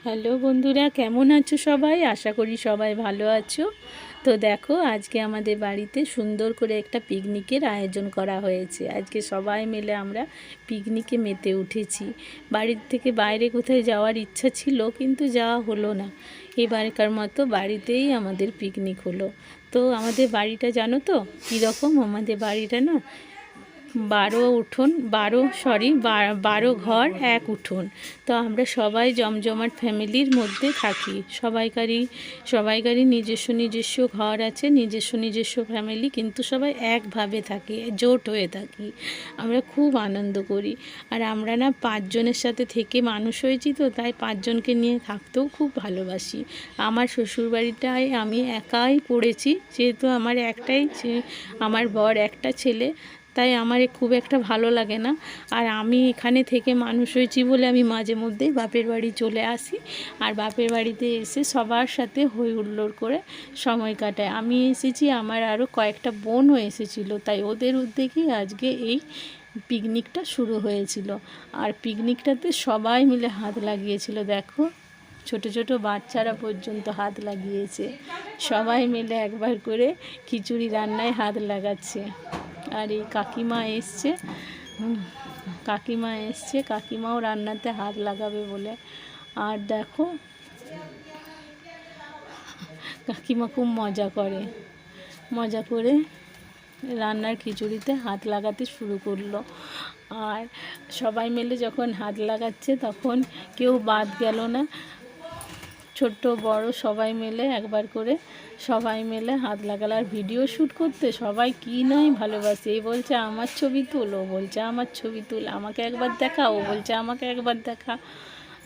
Hello বন্ধুরা, কেমন আছো সবাই? আশা করি সবাই ভালো আছো। তো দেখো, আজকে আমাদের বাড়িতে সুন্দর করে একটা পিকনিকের আয়োজন করা হয়েছে। আজকে সবাই মিলে আমরা পিকনিকে মেতে উঠেছি। বাড়ির থেকে বাইরে কোথায় যাওয়ার ইচ্ছা ছিল, কিন্তু যাওয়া হলো না। এবারকার মতো বাড়িতেই আমাদের পিকনিক হলো। তো আমাদের বাড়িটা জানো তো কীরকম? আমাদের বাড়িটা না 12 ঘর 1 উঠোন। তো আমরা সবাই জমজমাট ফ্যামিলির মধ্যে থাকি। সবাইকারই নিজস্ব ঘর আছে, নিজস্ব ফ্যামিলি, কিন্তু সবাই একভাবে থাকি, জোট হয়ে থাকি। আমরা খুব আনন্দ করি। আর আমরা না 5 জনের সাথে থেকে মানুষ হয়েছি, তো তাই 5 জনকে নিয়ে থাকতেও খুব ভালোবাসি। আমার শ্বশুরবাড়িটায় আমি একাই পড়েছি, যেহেতু আমার বর একটা ছেলে, তাই আমার খুব একটা ভালো লাগে না। আর আমি এখানে থেকে মানুষ হয়েছি বলে আমি মাঝে মধ্যেই বাপের বাড়ি চলে আসি। আর বাপের বাড়িতে এসে সবার সাথে হই হুল্লোড় করে সময় কাটায়। আমি এসেছি, আমার আরও কয়েকটা বোনও এসেছিলো, তাই ওদের উদ্যোগেই আজকে এই পিকনিকটা শুরু হয়েছিল। আর পিকনিকটাতে সবাই মিলে হাত লাগিয়েছিল। দেখো, ছোট ছোট বাচ্চারা পর্যন্ত হাত লাগিয়েছে। সবাই মিলে একবার করে খিচুড়ি রান্নায় হাত লাগাচ্ছে। আর এই কাকিমা এসছে, কাকিমাও রান্নাতে হাত লাগাবে বলে। আর দেখো, কাকিমা খুব মজা করে রান্নার খিচুড়িতে হাত লাগাতে শুরু করলো। আর সবাই মিলে যখন হাত লাগাচ্ছে, তখন কেউ বাদ গেল না। ছোট বড় সবাই মিলে একবার করে হাত লাগালো। আর ভিডিও শ্যুট করতে সবাই কি নয় ভালোবাসে। এই বলছে আমার ছবি তুল, ও বলছে আমার ছবি তুল, আমাকে একবার দেখা, ও বলছে আমাকে একবার দেখা।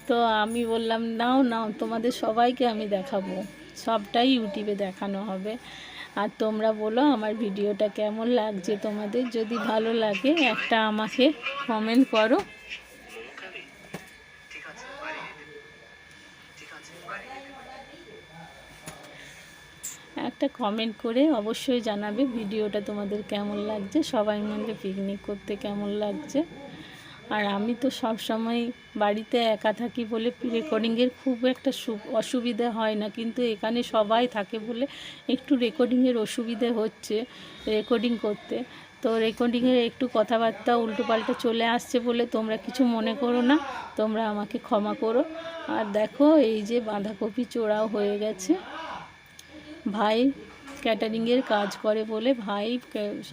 তো আমি বললাম নাও তোমাদের সবাইকে আমি দেখাবো, সবটাই ইউটিউবে দেখানো হবে। আর তোমরা বলো আমার ভিডিওটা কেমন লাগছে তোমাদের। যদি ভালো লাগে একটা আমাকে কমেন্ট করো। একটা কমেন্ট করে অবশ্যই জানাবে ভিডিওটা তোমাদের কেমন লাগছে, সবাই মিলে পিকনিক করতে কেমন লাগছে। আর আমি তো সব সময় বাড়িতে একা থাকি বলে রেকর্ডিংয়ের খুব একটা অসুবিধা হয় না, কিন্তু এখানে সবাই থাকে বলে একটু রেকর্ডিংয়ের অসুবিধে হচ্ছে রেকর্ডিং করতে। তো রেকর্ডিংয়ের একটু কথাবার্তা উল্টোপাল্টা চলে আসছে বলে তোমরা কিছু মনে করো না, তোমরা আমাকে ক্ষমা করো। আর দেখো, এই যে বাঁধাকপি চোড়াও হয়ে গেছে। ভাই ক্যাটারিংয়ের কাজ করে বলে ভাই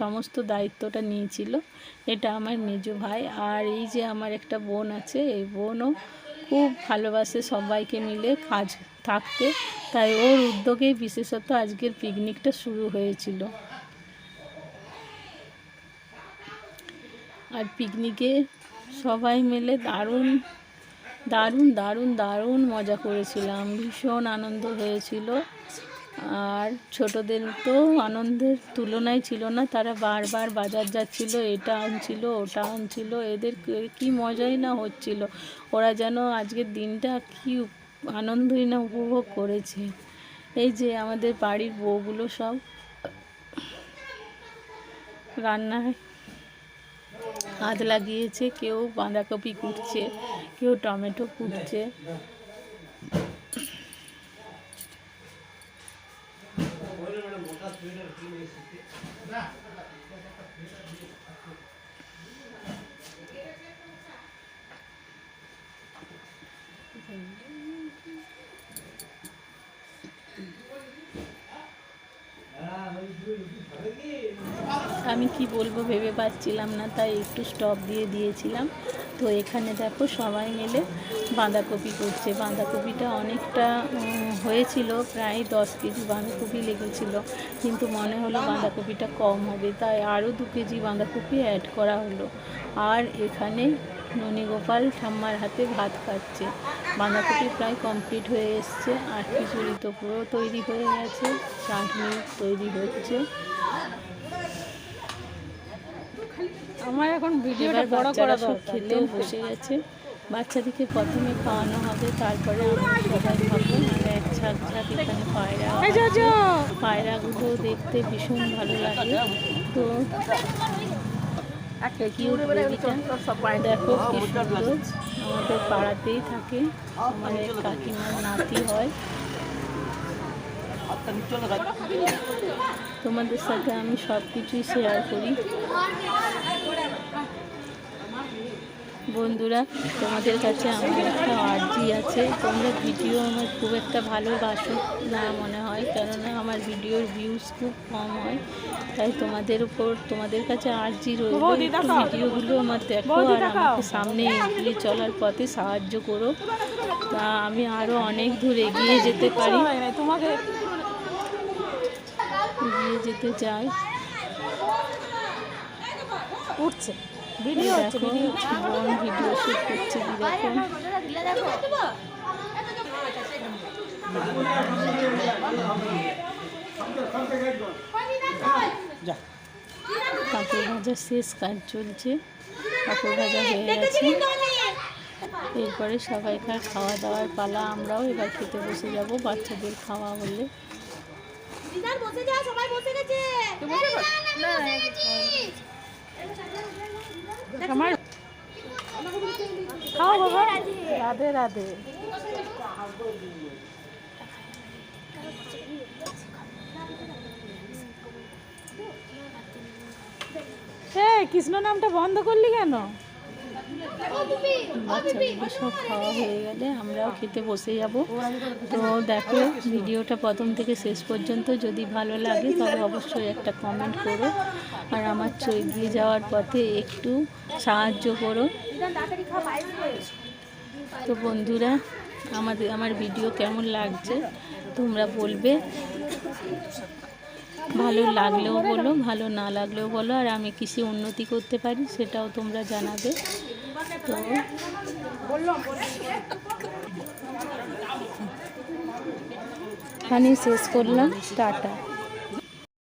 সমস্ত দায়িত্বটা নিয়েছিল। এটা আমার মেজ ভাই। আর এই যে আমার একটা বোন আছে, এই বোনও খুব ভালোবাসে সবাইকে মিলে কাজ থাকতে, তাই ওর উদ্যোগেই বিশেষত আজকের পিকনিকটা শুরু হয়েছিল। আর পিকনিকে সবাই মিলে দারুণ দারুণ দারুণ দারুণ মজা করেছিলাম, ভীষণ আনন্দ হয়েছিল। আর ছোটদের তো আনন্দের তুলনাই ছিল না। তারা বারবার বাজার যাচ্ছিল, এটা আনছিল ওটা আনছিল, এদের কি মজাই না হচ্ছিল। ওরা যেন আজকের দিনটা কি আনন্দই না উপভোগ করেছে। এই যে আমাদের বাড়ির বউগুলো সব রান্নায় হাত লাগিয়েছে, কেউ বাঁধাকপি কুটছে, কেউ টমেটো কুটছে। আমি কি বলবো ভেবে পাচ্ছিলাম না, তাই একটু স্টপ দিয়ে দিয়েছিলাম। তো এখানে দেখো সবাই মিলে বাঁধাকপি করছে। বাঁধাকপিটা অনেকটা হয়েছিল, প্রায় 10 কেজি বাঁধাকপি লেগেছিল, কিন্তু মনে হলো বাঁধাকপিটা কম হবে, তাই আরও 2 কেজি বাঁধাকপি অ্যাড করা হলো। আর এখানে ননীগোপাল ঠাম্মার হাতে ভাত খাচ্ছে। বাঁধাকপি প্রায় কমপ্লিট হয়ে এসছে। আর খিচুড়ি তো পুরো তৈরি হয়ে গেছে, চাটনি তৈরি হচ্ছে। আমার এখন ভিডিওটা বড় করা দরকার। খেতেও বসে গেছে। বাচ্চাদেরকে প্রথমে খাওয়ানো হবে, তারপরে আমরা সবাই খাবো। আর এক ঝাঁক এখানে পায়রাগুলো দেখতে ভীষণ ভালো লাগে। তো দেখো কি সুন্দর। আমাদের পাড়াতেই থাকে, আমার এক কাকিমার নাতি হয়। তোমাদের সাথে আমি সব কিছুই শেয়ার করি। বন্ধুরা, তোমাদের কাছে আমার একটা আর্জি আছে, তোমরা ভিডিও আমার খুব একটা ভালোবাসো না মনে হয়, কেননা আমার ভিডিওর ভিউজ খুব কম হয়। তাই তোমাদের কাছে আর্জি রইল, একটু ভিডিওগুলো আমার দেখো আর আমাকে সামনে এগিয়ে চলার পথে সাহায্য করো, তা আমি আরও অনেক দূর এগিয়ে যেতে পারি, এগিয়ে যেতে চাই। উঠছে ভিডিও হচ্ছে, বোন ভিডিও শুট করছে, কীরকম পাঁপড় ভাজা শেষ, কাজ চলছে, পাঁপড় ভাজা হয়ে গেছে। এরপরে সবাইকার খাওয়া দাওয়ার পালা, আমরাও এবার খেতে বসে যাব, বাচ্চাদের খাওয়া হলে। খাও বাবা, রাধে রাধে। কৃষ্ণ নামটা বন্ধ করলি কেন? বাচ্চাগুলো সব খাওয়া হয়ে গেলে আমরাও খেতে বসে যাব। তো দেখো ভিডিওটা প্রথম থেকে শেষ পর্যন্ত, যদি ভালো লাগে তবে অবশ্যই একটা কমেন্ট করো, আর আমার এগিয়ে যাওয়ার পথে একটু সাহায্য করো। তো বন্ধুরা, আমার ভিডিও কেমন লাগছে তোমরা বলবে, ভালো লাগলেও বলো, ভালো না লাগলেও বলো, আর আমি কিসে উন্নতি করতে পারি সেটাও তোমরা জানাবে। তো এখানেই শেষ করলাম, টাটা।